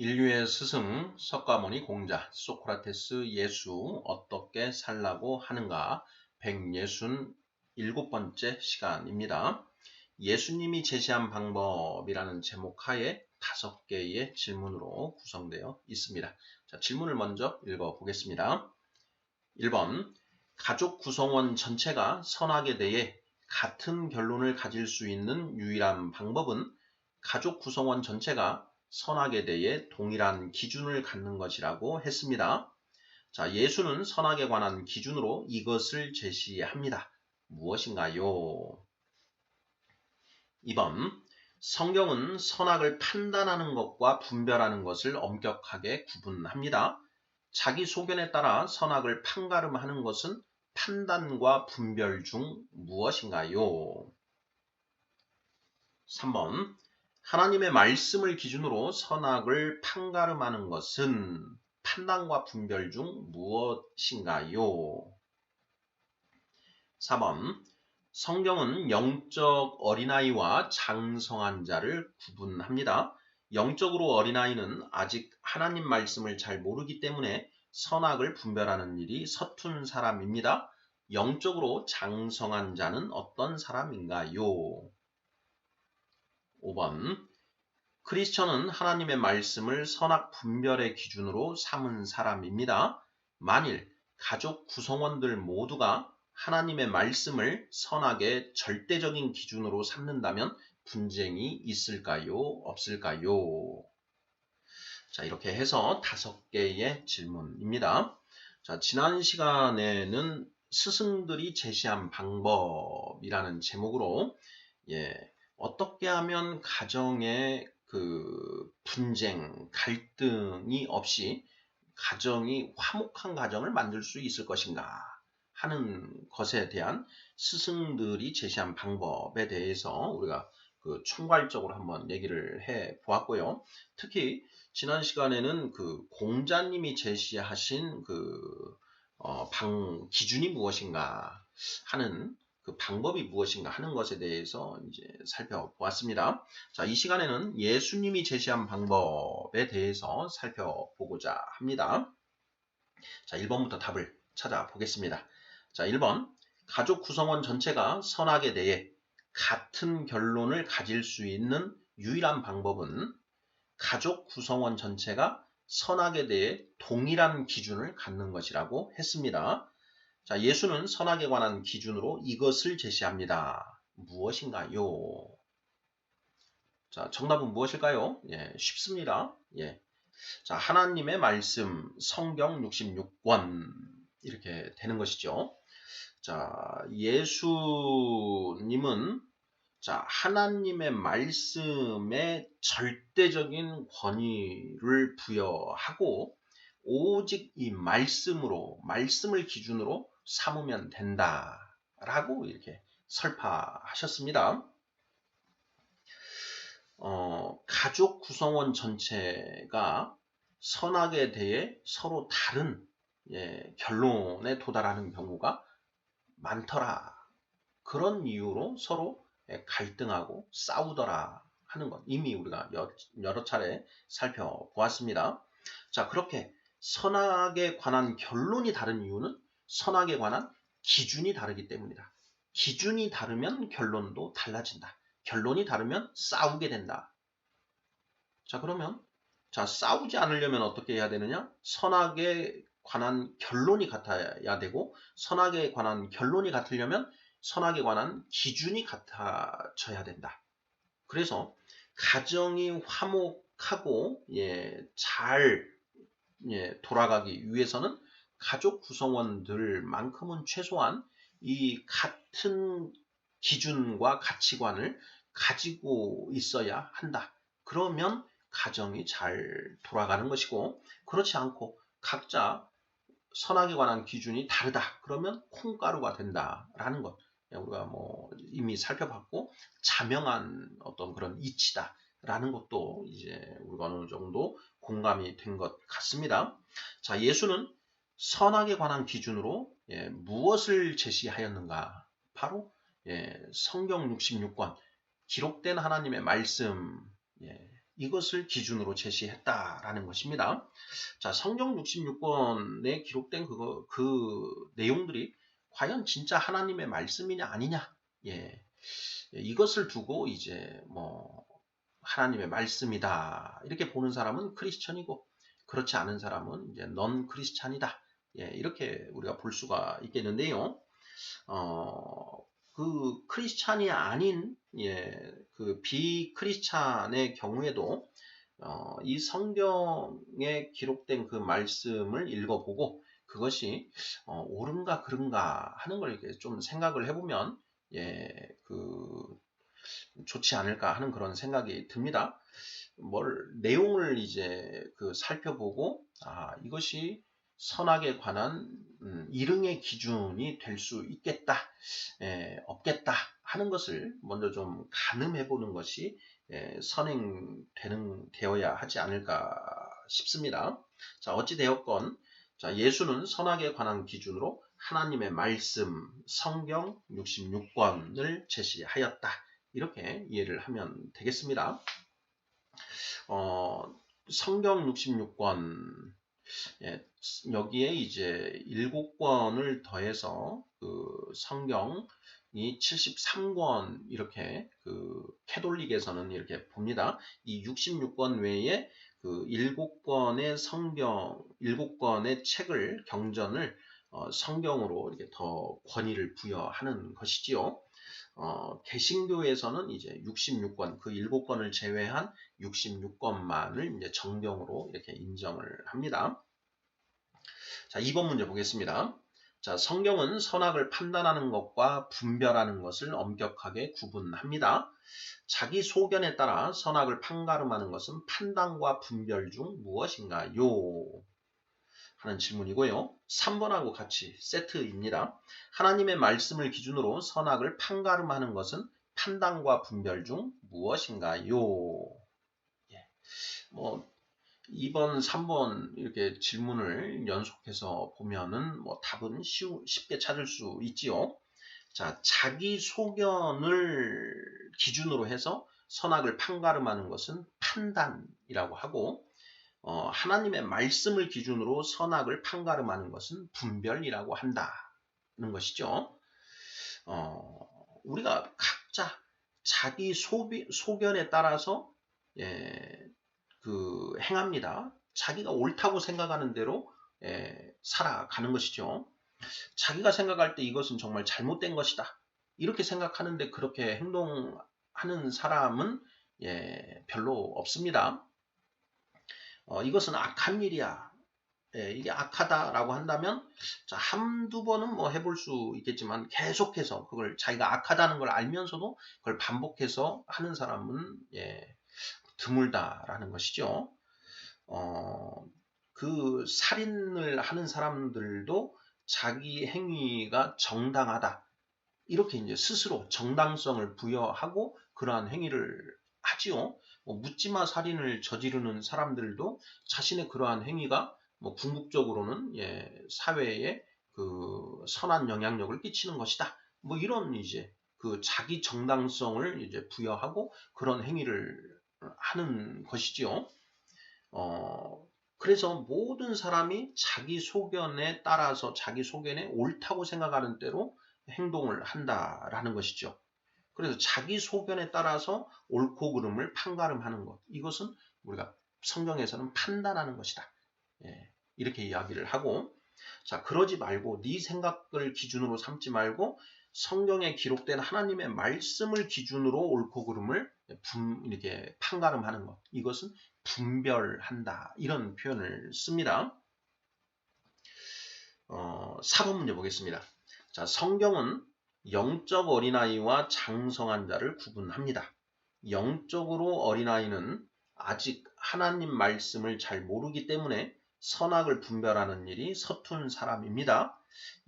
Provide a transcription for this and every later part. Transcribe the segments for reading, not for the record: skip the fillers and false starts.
인류의 스승 석가모니 공자 소크라테스 예수 어떻게 살라고 하는가 167번째 시간입니다. 예수님이 제시한 방법이라는 제목 하에 5개의 질문으로 구성되어 있습니다. 자, 질문을 먼저 읽어보겠습니다. 1번 가족 구성원 전체가 선악에 대해 같은 결론을 가질 수 있는 유일한 방법은 가족 구성원 전체가 선악에 대해 동일한 기준을 갖는 것이라고 했습니다. 자, 예수는 선악에 관한 기준으로 이것을 제시합니다. 무엇인가요? 2번 성경은 선악을 판단하는 것과 분별하는 것을 엄격하게 구분합니다. 자기 소견에 따라 선악을 판가름하는 것은 판단과 분별 중 무엇인가요? 3번 하나님의 말씀을 기준으로 선악을 판가름하는 것은 판단과 분별 중 무엇인가요? 4번 성경은 영적 어린아이와 장성한 자를 구분합니다. 영적으로 어린아이는 아직 하나님 말씀을 잘 모르기 때문에 선악을 분별하는 일이 서툰 사람입니다. 영적으로 장성한 자는 어떤 사람인가요? 5번 크리스천은 하나님의 말씀을 선악 분별의 기준으로 삼은 사람입니다. 만일 가족 구성원들 모두가 하나님의 말씀을 선악의 절대적인 기준으로 삼는다면 분쟁이 있을까요? 없을까요? 자, 이렇게 해서 5개의 질문입니다. 자, 지난 시간에는 스승들이 제시한 방법이라는 제목으로 어떻게 하면 가정에 분쟁, 갈등이 없이 가정이 화목한 가정을 만들 수 있을 것인가 하는 것에 대한 스승들이 제시한 방법에 대해서 우리가 총괄적으로 한번 얘기를 해 보았고요. 특히 지난 시간에는 공자님이 제시하신 기준이 무엇인가 하는 방법이 무엇인가 하는 것에 대해서 이제 살펴보았습니다. 자, 이 시간에는 예수님이 제시한 방법에 대해서 살펴보고자 합니다. 자, 1번부터 답을 찾아보겠습니다. 자, 1번 가족 구성원 전체가 선악에 대해 같은 결론을 가질 수 있는 유일한 방법은 가족 구성원 전체가 선악에 대해 동일한 기준을 갖는 것이라고 했습니다. 자, 예수는 선악에 관한 기준으로 이것을 제시합니다. 무엇인가요? 자, 정답은 무엇일까요? 쉽습니다. 자, 하나님의 말씀, 성경 66권 이렇게 되는 것이죠. 자, 예수님은 하나님의 말씀에 절대적인 권위를 부여하고 오직 이 말씀을 기준으로 삼으면 된다라고 이렇게 설파하셨습니다. 가족 구성원 전체가 선악에 대해 서로 다른 결론에 도달하는 경우가 많더라. 그런 이유로 서로 갈등하고 싸우더라 하는 것 이미 우리가 여러 차례 살펴보았습니다. 자, 그렇게 선악에 관한 결론이 다른 이유는 선악에 관한 기준이 다르기 때문이다. 기준이 다르면 결론도 달라진다. 결론이 다르면 싸우게 된다. 자, 그러면 싸우지 않으려면 어떻게 해야 되느냐? 선악에 관한 결론이 같아야 되고 선악에 관한 결론이 같으려면 선악에 관한 기준이 같아져야 된다. 그래서 가정이 화목하고 잘 돌아가기 위해서는 가족 구성원들만큼은 최소한 이 같은 기준과 가치관을 가지고 있어야 한다. 그러면 가정이 잘 돌아가는 것이고 그렇지 않고 각자 선악에 관한 기준이 다르다. 그러면 콩가루가 된다라는 것. 우리가 이미 살펴봤고 자명한 어떤 그런 이치다라는 것도 이제 우리가 어느 정도 공감이 된 것 같습니다. 자, 예수는 선악에 관한 기준으로 무엇을 제시하였는가? 바로 성경 66권 기록된 하나님의 말씀 이것을 기준으로 제시했다라는 것입니다. 자, 성경 66권에 기록된 그 내용들이 과연 진짜 하나님의 말씀이냐 아니냐, 예, 이것을 두고 이제 뭐 하나님의 말씀이다 이렇게 보는 사람은 크리스천이고, 그렇지 않은 사람은 이제 넌 크리스찬이다, 예, 이렇게 우리가 볼 수가 있겠는데요. 그 크리스찬이 아닌, 예, 그 비크리스찬의 경우에도 이 성경에 기록된 그 말씀을 읽어보고 그것이 옳은가 그른가 하는 걸 이렇게 좀 생각을 해보면, 예, 좋지 않을까 하는 그런 생각이 듭니다. 내용을 이제 살펴보고, 이것이 선악에 관한 일응의 기준이 될 수 있겠다, 없겠다 하는 것을 먼저 좀 가늠해 보는 것이 되어야 하지 않을까 싶습니다. 자, 어찌 되었건, 자, 예수는 선악에 관한 기준으로 하나님의 말씀, 성경 66권을 제시하였다. 이렇게 이해를 하면 되겠습니다. 성경 66권, 예, 여기에 이제 7권을 더해서 성경이 73권 이렇게 캐톨릭에서는 이렇게 봅니다. 이 66권 외에 7권의 성경, 7권의 책을, 경전을 성경으로 이렇게 더 권위를 부여하는 것이지요. 개신교에서는 이제 66권, 그 7권을 제외한 66권만을 이제 정경으로 이렇게 인정을 합니다. 자, 2번 문제 보겠습니다. 자, 성경은 선악을 판단하는 것과 분별하는 것을 엄격하게 구분합니다. 자기 소견에 따라 선악을 판가름하는 것은 판단과 분별 중 무엇인가요? 하는 질문이고요. 3번하고 같이 세트입니다. 하나님의 말씀을 기준으로 선악을 판가름하는 것은 판단과 분별 중 무엇인가요? 예. 2번, 3번 이렇게 질문을 연속해서 보면은 답은 쉽게 찾을 수 있지요. 자, 자기 소견을 기준으로 해서 선악을 판가름하는 것은 판단이라고 하고, 하나님의 말씀을 기준으로 선악을 판가름하는 것은 분별이라고 한다는 것이죠. 우리가 각자 자기 소견에 따라서, 예, 행합니다. 자기가 옳다고 생각하는 대로, 살아가는 것이죠. 자기가 생각할 때 이것은 정말 잘못된 것이다, 이렇게 생각하는데 그렇게 행동하는 사람은, 별로 없습니다. 이것은 악한 일이야, 이게 악하다라고 한다면, 자, 한두 번은 해볼 수 있겠지만 계속해서 그걸 자기가 악하다는 걸 알면서도 그걸 반복해서 하는 사람은, 드물다라는 것이죠. 살인을 하는 사람들도 자기 행위가 정당하다, 이렇게 이제 스스로 정당성을 부여하고 그러한 행위를 하지요. 묻지마 살인을 저지르는 사람들도 자신의 그러한 행위가 궁극적으로는, 사회에 선한 영향력을 끼치는 것이다, 이런 이제 자기 정당성을 이제 부여하고 그런 행위를 하는 것이지요. 그래서 모든 사람이 자기 소견에 따라서 자기 소견에 옳다고 생각하는 대로 행동을 한다라는 것이죠. 그래서 자기 소견에 따라서 옳고 그름을 판가름하는 것, 이것은 우리가 성경에서는 판단하는 것이다, 이렇게 이야기를 하고, 자, 그러지 말고 네 생각을 기준으로 삼지 말고 성경에 기록된 하나님의 말씀을 기준으로 옳고 그름을 이렇게 판가름하는 것, 이것은 분별한다, 이런 표현을 씁니다. 4번 문제 보겠습니다. 자, 성경은 영적 어린아이와 장성한 자를 구분합니다. 영적으로 어린아이는 아직 하나님 말씀을 잘 모르기 때문에 선악을 분별하는 일이 서툰 사람입니다.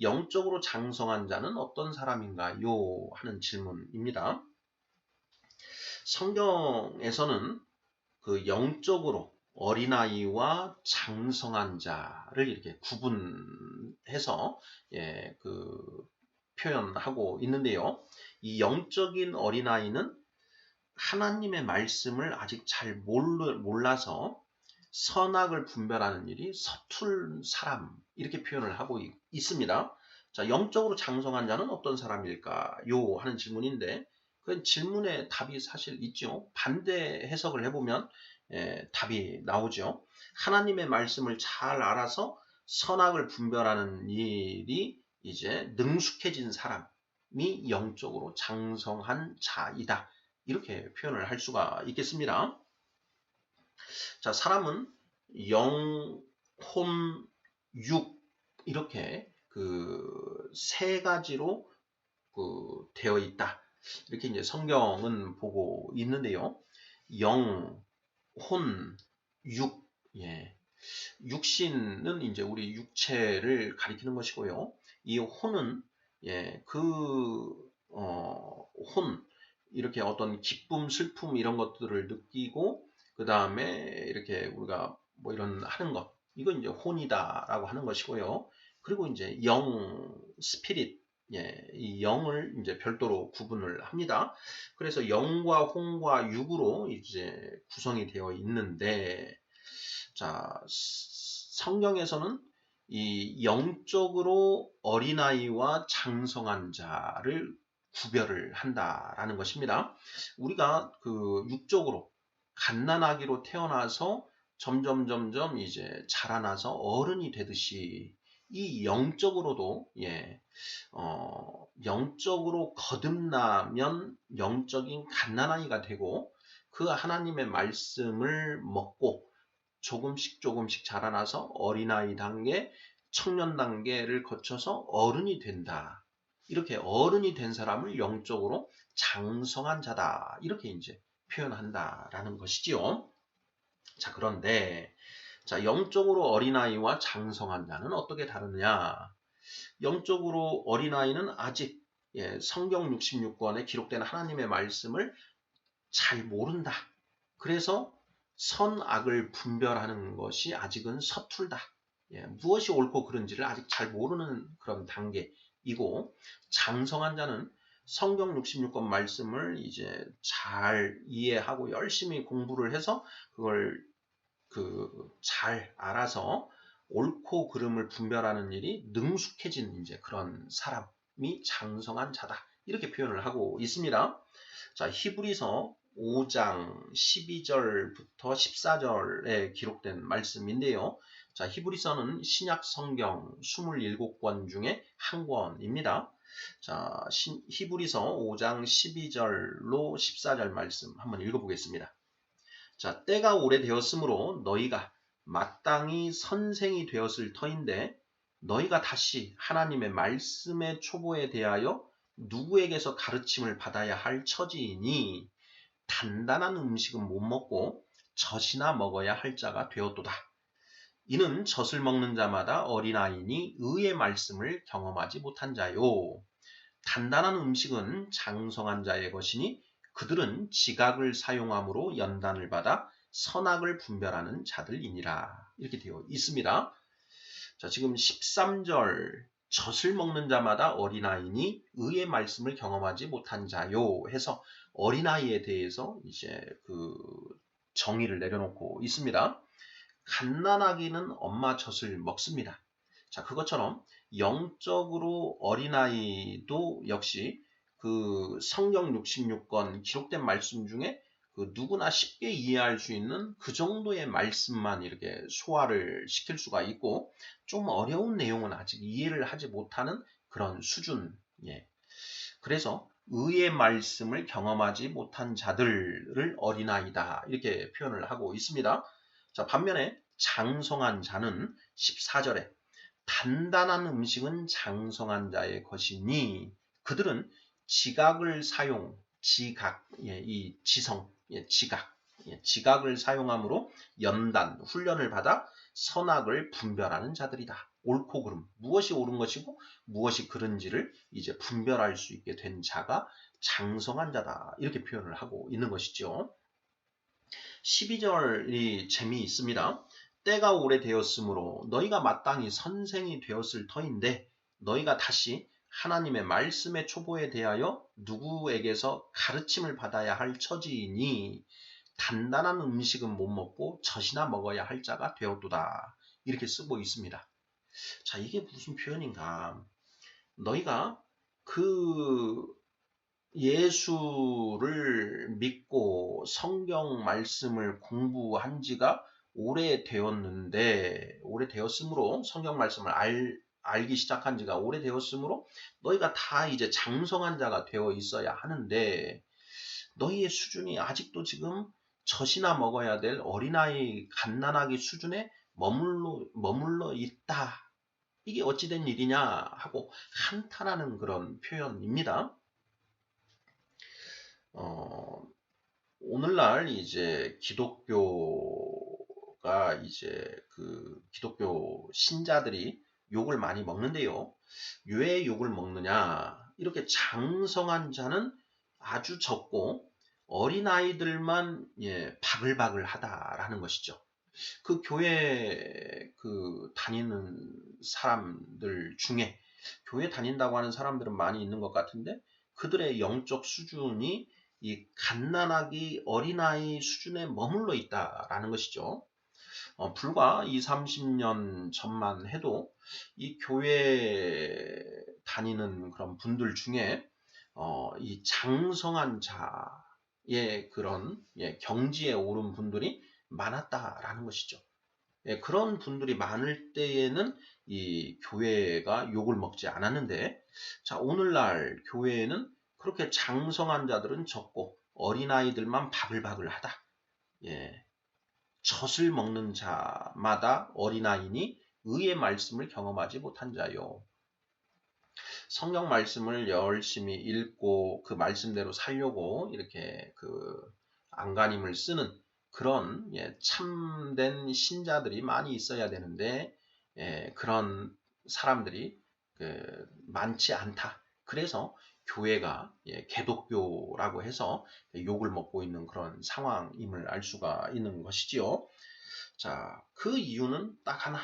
영적으로 장성한 자는 어떤 사람인가요? 하는 질문입니다. 성경에서는 영적으로 어린아이와 장성한 자를 이렇게 구분해서, 표현하고 있는데요. 이 영적인 어린아이는 하나님의 말씀을 아직 잘 몰라서 선악을 분별하는 일이 서툴 사람 이렇게 표현을 하고 있습니다. 자, 영적으로 장성한 자는 어떤 사람일까요? 하는 질문인데 그 질문에 답이 사실 있죠. 반대 해석을 해보면 답이 나오죠. 하나님의 말씀을 잘 알아서 선악을 분별하는 일이 이제 능숙해진 사람이 영적으로 장성한 자이다. 이렇게 표현을 할 수가 있겠습니다. 자, 사람은 영, 혼, 육 이렇게 그 세 가지로 되어 있다. 이렇게 이제 성경은 보고 있는데요. 영, 혼, 육, 예. 육신은 이제 우리 육체를 가리키는 것이고요. 이 혼은 혼 이렇게 어떤 기쁨, 슬픔 이런 것들을 느끼고 그 다음에 이렇게 우리가 뭐 이런 하는 것 이건 이제 혼이다라고 하는 것이고요. 그리고 이제 영, 스피릿 이 영을 이제 별도로 구분을 합니다. 그래서 영과 혼과 육으로 이제 구성이 되어 있는데, 자, 성경에서는 이 영적으로 어린아이와 장성한 자를 구별을 한다라는 것입니다. 우리가 그 육적으로 갓난아기로 태어나서 점점 이제 자라나서 어른이 되듯이 이 영적으로도 영적으로 거듭나면 영적인 갓난아이가 되고 그 하나님의 말씀을 먹고 조금씩 자라나서 어린아이 단계, 청년 단계를 거쳐서 어른이 된다. 이렇게 어른이 된 사람을 영적으로 장성한 자다. 이렇게 이제 표현한다라는 것이지요. 자, 그런데 자, 영적으로 어린아이와 장성한 자는 어떻게 다르느냐? 영적으로 어린아이는 아직 성경 66권에 기록된 하나님의 말씀을 잘 모른다. 그래서 선악을 분별하는 것이 아직은 서툴다. 무엇이 옳고 그른지를 아직 잘 모르는 그런 단계이고, 장성한 자는 성경 66권 말씀을 이제 잘 이해하고 열심히 공부를 해서 그걸 잘 알아서 옳고 그름을 분별하는 일이 능숙해진 이제 그런 사람이 장성한 자다. 이렇게 표현을 하고 있습니다. 자, 히브리서 5장 12절부터 14절에 기록된 말씀인데요. 자, 히브리서는 신약 성경 27권 중에 한 권입니다. 자, 히브리서 5장 12절로 14절 말씀 한번 읽어보겠습니다. 자, 때가 오래되었으므로 너희가 마땅히 선생이 되었을 터인데 너희가 다시 하나님의 말씀의 초보에 대하여 누구에게서 가르침을 받아야 할 처지이니 단단한 음식은 못 먹고 젖이나 먹어야 할 자가 되었도다. 이는 젖을 먹는 자마다 어린아이니 의의 말씀을 경험하지 못한 자요. 단단한 음식은 장성한 자의 것이니 그들은 지각을 사용함으로 연단을 받아 선악을 분별하는 자들이니라. 이렇게 되어 있습니다. 자, 지금 13절 젖을 먹는 자마다 어린아이니 의의 말씀을 경험하지 못한 자요 해서 어린아이에 대해서 이제 정의를 내려놓고 있습니다. 갓난아기는 엄마 젖을 먹습니다. 자, 그것처럼 영적으로 어린아이도 역시 성경 66권 기록된 말씀 중에 누구나 쉽게 이해할 수 있는 그 정도의 말씀만 이렇게 소화를 시킬 수가 있고 좀 어려운 내용은 아직 이해를 하지 못하는 그런 수준. 그래서 의의 말씀을 경험하지 못한 자들을 어린아이다 이렇게 표현을 하고 있습니다. 자, 반면에 장성한 자는 14절에 단단한 음식은 장성한 자의 것이니 그들은 지각을 사용, 이 지성, 지각을 사용함으로 연단, 훈련을 받아 선악을 분별하는 자들이다. 옳고 그름, 무엇이 옳은 것이고 무엇이 그른지를 이제 분별할 수 있게 된 자가 장성한 자다. 이렇게 표현을 하고 있는 것이죠. 12절이 재미있습니다. 때가 오래되었으므로 너희가 마땅히 선생이 되었을 터인데 너희가 다시 하나님의 말씀의 초보에 대하여 누구에게서 가르침을 받아야 할 처지이니 단단한 음식은 못 먹고 젖이나 먹어야 할 자가 되었도다. 이렇게 쓰고 있습니다. 자, 이게 무슨 표현인가? 너희가 그 예수를 믿고 성경 말씀을 공부한 지가 오래되었으므로 성경 말씀을 알기 시작한 지가 오래되었으므로 너희가 다 이제 장성한 자가 되어 있어야 하는데 너희의 수준이 아직도 지금 젖이나 먹어야 될 어린아이 갓난아기 수준에 머물러 있다. 이게 어찌된 일이냐 하고 한탄하는 그런 표현입니다. 오늘날 이제 기독교가 이제 그 기독교 신자들이 욕을 많이 먹는데요. 왜 욕을 먹느냐? 이렇게 장성한 자는 아주 적고 어린아이들만 바글바글 하다라는 것이죠. 그 교회 다니는 사람들 중에 교회 다닌다고 하는 사람들은 많이 있는 것 같은데 그들의 영적 수준이 이 갓난아기 어린아이 수준에 머물러 있다라는 것이죠. 불과 20, 30년 전만 해도 이 교회 다니는 그런 분들 중에 이 장성한 자의 그런 경지에 오른 분들이 많았다라는 것이죠. 그런 분들이 많을 때에는 이 교회가 욕을 먹지 않았는데, 자, 오늘날 교회에는 그렇게 장성한 자들은 적고 어린아이들만 바글바글 하다. 젖을 먹는 자마다 어린아이니 의의 말씀을 경험하지 못한 자요. 성경 말씀을 열심히 읽고 그 말씀대로 살려고 이렇게 안간힘을 쓰는 그런 참된 신자들이 많이 있어야 되는데 그런 사람들이 많지 않다. 그래서 교회가 개독교라고 해서 욕을 먹고 있는 그런 상황임을 알 수가 있는 것이지요. 자, 그 이유는 딱 하나.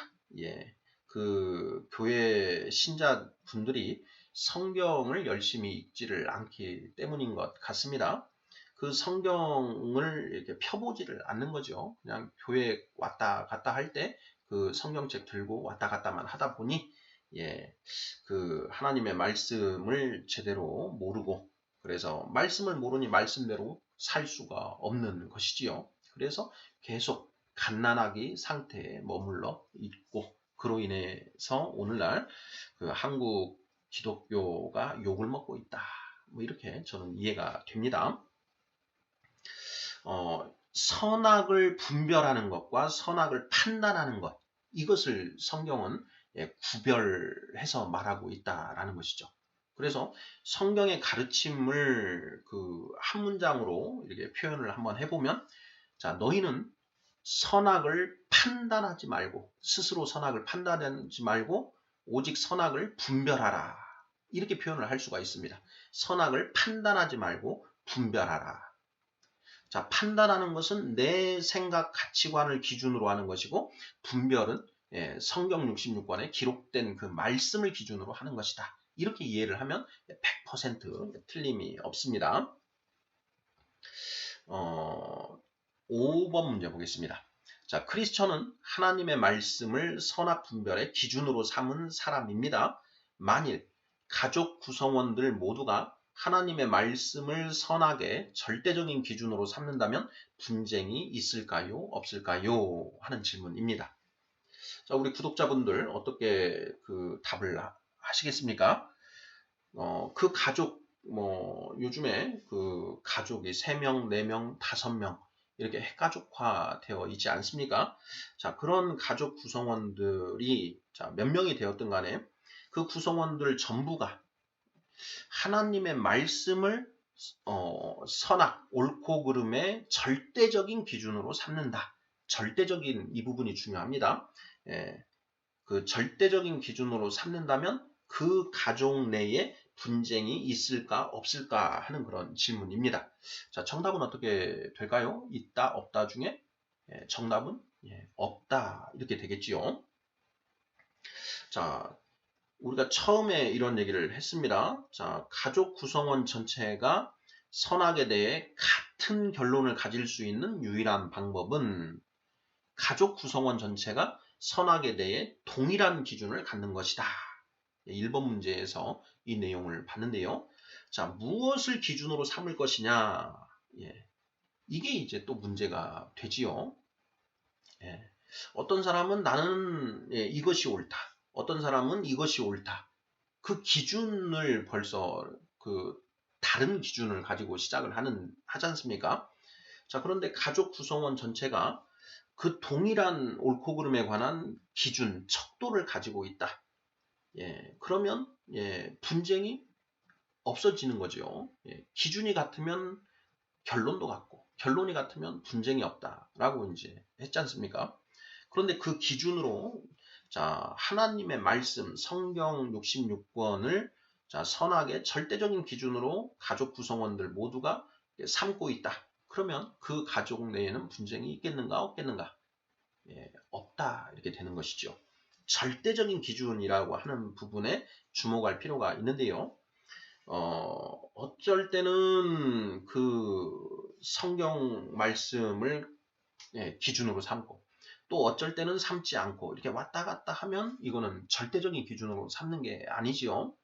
그 교회 신자분들이 성경을 열심히 읽지를 않기 때문인 것 같습니다. 그 성경을 이렇게 펴보지를 않는 거죠. 그냥 교회 왔다 갔다 할 때 그 성경책 들고 왔다 갔다만 하다 보니 그 하나님의 말씀을 제대로 모르고 그래서 말씀을 모르니 말씀대로 살 수가 없는 것이지요. 그래서 계속 갓난아기 상태에 머물러 있고 그로 인해서 오늘날 그 한국 기독교가 욕을 먹고 있다. 뭐 이렇게 저는 이해가 됩니다. 선악을 분별하는 것과 선악을 판단하는 것 이것을 성경은 구별해서 말하고 있다라는 것이죠. 그래서 성경의 가르침을 한 문장으로 이렇게 표현을 한번 해보면 자, 너희는 선악을 판단하지 말고 스스로 선악을 판단하지 말고 오직 선악을 분별하라. 이렇게 표현을 할 수가 있습니다. 선악을 판단하지 말고 분별하라. 자, 판단하는 것은 내 생각, 가치관을 기준으로 하는 것이고 분별은 성경 66권에 기록된 그 말씀을 기준으로 하는 것이다. 이렇게 이해를 하면 100% 틀림이 없습니다. 5번 문제 보겠습니다. 자, 크리스천은 하나님의 말씀을 선악 분별의 기준으로 삼은 사람입니다. 만일 가족 구성원들 모두가 하나님의 말씀을 선악의 절대적인 기준으로 삼는다면 분쟁이 있을까요? 없을까요? 하는 질문입니다. 자, 우리 구독자분들 어떻게 답을 하시겠습니까? 그 가족, 요즘에 그 가족이 3명, 4명, 5명, 이렇게 핵가족화 되어 있지 않습니까? 자, 그런 가족 구성원들이, 자, 몇 명이 되었든 간에 그 구성원들 전부가 하나님의 말씀을 선악, 옳고 그름의 절대적인 기준으로 삼는다. 절대적인 이 부분이 중요합니다. 그 절대적인 기준으로 삼는다면 그 가족 내에 분쟁이 있을까 없을까 하는 그런 질문입니다. 자, 정답은 어떻게 될까요? 있다 없다 중에 정답은 없다 이렇게 되겠지요. 자, 우리가 처음에 이런 얘기를 했습니다. 자, 가족 구성원 전체가 선악에 대해 같은 결론을 가질 수 있는 유일한 방법은 가족 구성원 전체가 선악에 대해 동일한 기준을 갖는 것이다. 1번 문제에서 이 내용을 봤는데요. 자, 무엇을 기준으로 삼을 것이냐? 예, 이게 이제 또 문제가 되지요. 예, 어떤 사람은 나는 이것이 옳다. 어떤 사람은 이것이 옳다. 그 기준을 벌써 그 다른 기준을 가지고 시작을 하지 않습니까? 자, 그런데 가족 구성원 전체가 그 동일한 옳고 그름에 관한 기준, 척도를 가지고 있다. 예, 그러면 분쟁이 없어지는 거죠. 예, 기준이 같으면 결론도 같고, 결론이 같으면 분쟁이 없다라고 이제 했지 않습니까? 그런데 그 기준으로 자, 하나님의 말씀, 성경 66권을 자, 선악의 절대적인 기준으로 가족 구성원들 모두가 삼고 있다. 그러면 그 가족 내에는 분쟁이 있겠는가 없겠는가? 예, 없다 이렇게 되는 것이죠. 절대적인 기준이라고 하는 부분에 주목할 필요가 있는데요. 어쩔 때는 그 성경 말씀을 기준으로 삼고 또 어쩔 때는 삼지 않고 이렇게 왔다 갔다 하면 이거는 절대적인 기준으로 삼는 게 아니지요.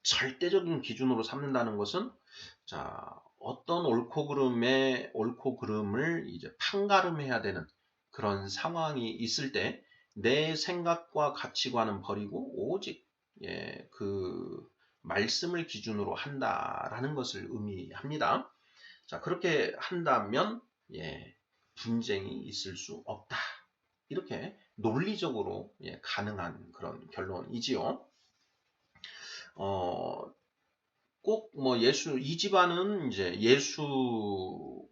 절대적인 기준으로 삼는다는 것은 자, 어떤 옳고 그름을 이제 판가름해야 되는 그런 상황이 있을 때 내 생각과 가치관은 버리고 오직 그 말씀을 기준으로 한다라는 것을 의미합니다. 자, 그렇게 한다면 분쟁이 있을 수 없다. 이렇게 논리적으로 가능한 그런 결론이지요. 꼭 뭐 이 집안은 이제 예수님이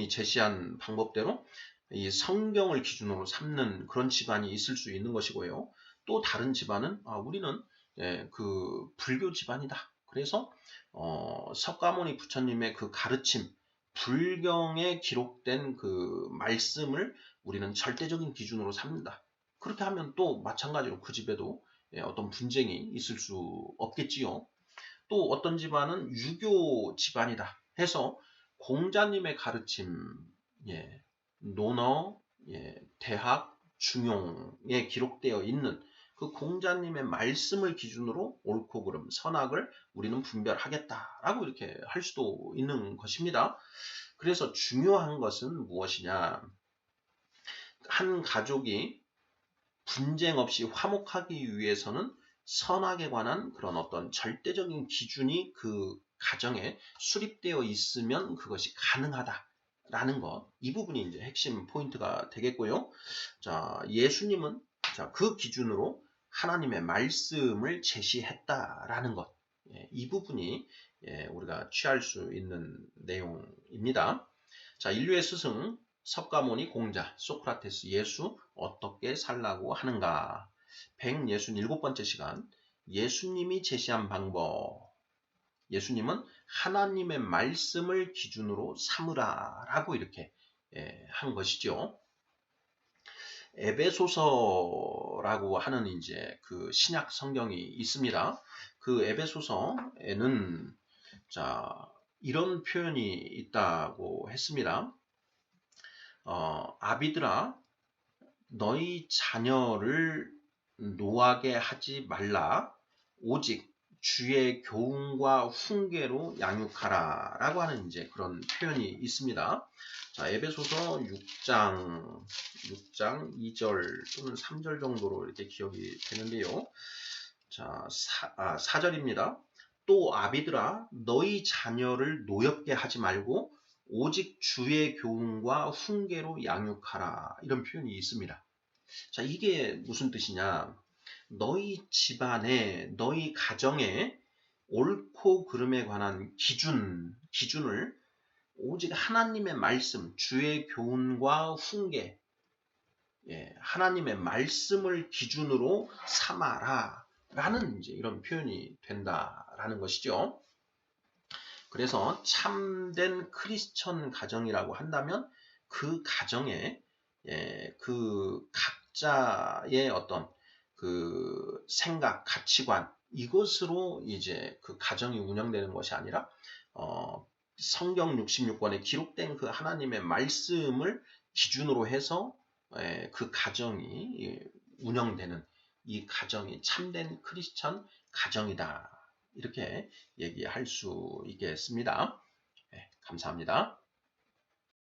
제시한 방법대로 이 성경을 기준으로 삼는 그런 집안이 있을 수 있는 것이고요. 또 다른 집안은 우리는 그 불교 집안이다. 그래서 석가모니 부처님의 그 가르침, 불경에 기록된 그 말씀을 우리는 절대적인 기준으로 삼는다. 그렇게 하면 또 마찬가지로 그 집에도 어떤 분쟁이 있을 수 없겠지요. 또 어떤 집안은 유교 집안이다 해서 공자님의 가르침, 논어, 대학, 중용에 기록되어 있는 그 공자님의 말씀을 기준으로 옳고 그름, 선악을 우리는 분별하겠다라고 이렇게 할 수도 있는 것입니다. 그래서 중요한 것은 무엇이냐? 한 가족이 분쟁 없이 화목하기 위해서는 선악에 관한 그런 어떤 절대적인 기준이 그 가정에 수립되어 있으면 그것이 가능하다라는 것. 이 부분이 이제 핵심 포인트가 되겠고요. 자, 예수님은 그 기준으로 하나님의 말씀을 제시했다라는 것. 이 부분이 우리가 취할 수 있는 내용입니다. 자, 인류의 스승 석가모니, 공자, 소크라테스, 예수 어떻게 살라고 하는가? 167번째 시간 예수님이 제시한 방법. 예수님은 하나님의 말씀을 기준으로 삼으라 라고 이렇게 한 것이죠. 에베소서라고 하는 이제 그 신약 성경이 있습니다. 그 에베소서에는 자, 이런 표현이 있다고 했습니다. 아비들아 너희 자녀를 노하게 하지 말라 오직 주의 교훈과 훈계로 양육하라 라고 하는 이제 그런 표현이 있습니다. 자, 에베소서 6장 2절 또는 3절 정도로 이렇게 기억이 되는데요. 자, 4절입니다. 또 아비들아 너희 자녀를 노엽게 하지 말고 오직 주의 교훈과 훈계로 양육하라 이런 표현이 있습니다. 자, 이게 무슨 뜻이냐? 너희 집안에 너희 가정에 옳고 그름에 관한 기준을 오직 하나님의 말씀, 주의 교훈과 훈계, 하나님의 말씀을 기준으로 삼아라 라는 이제 이런 표현이 된다라는 것이죠. 그래서 참된 크리스천 가정이라고 한다면 그 가정에 그 각자의 어떤 그 생각, 가치관 이것으로 이제 그 가정이 운영되는 것이 아니라 성경 66권에 기록된 그 하나님의 말씀을 기준으로 해서 그 가정이 운영되는 이 가정이 참된 크리스천 가정이다. 이렇게 얘기할 수 있겠습니다. 감사합니다.